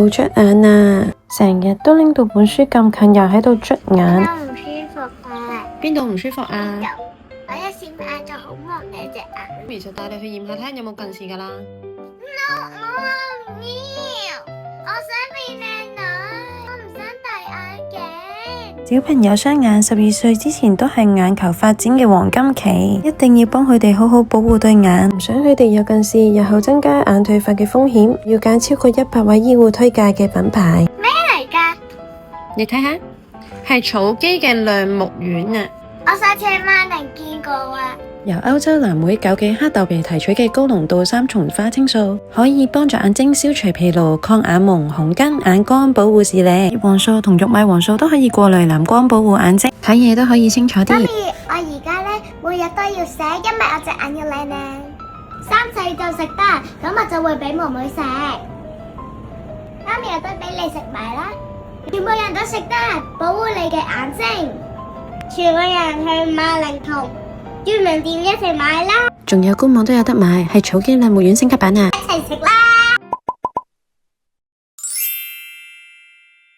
好捽眼啊！成日都拎到本書咁近，又喺度捽眼。唔舒服啊！邊度唔舒服啊？我一閃眼就好蒙嘅隻眼。其實帶你去驗下睇下有冇近視噶啦。我唔要，我想變靚女，我唔想戴眼鏡。小朋友雙眼12歲之前都係眼球發展嘅黃金期，一定要幫佢哋好好保護對眼，唔想佢哋有近視，日後增加眼退化嘅風險。要揀超過100位醫護推介嘅品牌。咩嚟㗎？你睇下，係草基嘅亮木丸啊！我上次喺萬寧見過啊。由歐洲藍莓枸杞黑豆皮提取嘅高濃度3重花青素，可以幫助眼睛消除疲勞、抗眼蒙、紅筋、眼乾、保護視力。葉黃素同玉米黃素都可以過濾藍光，保護眼睛，睇嘢都可以清楚啲。媽咪，我而家呢，每日都要寫，因為我隻眼要靚靚。3歲就食得，咁我就會俾妹妹食。媽咪有得俾你食埋啦，全部人都食得，保護你嘅眼睛。全個人去萬寧同專門店一齊買啦，仲有官網都有得買，係草基亮木丸升級版啊！一齊食啦！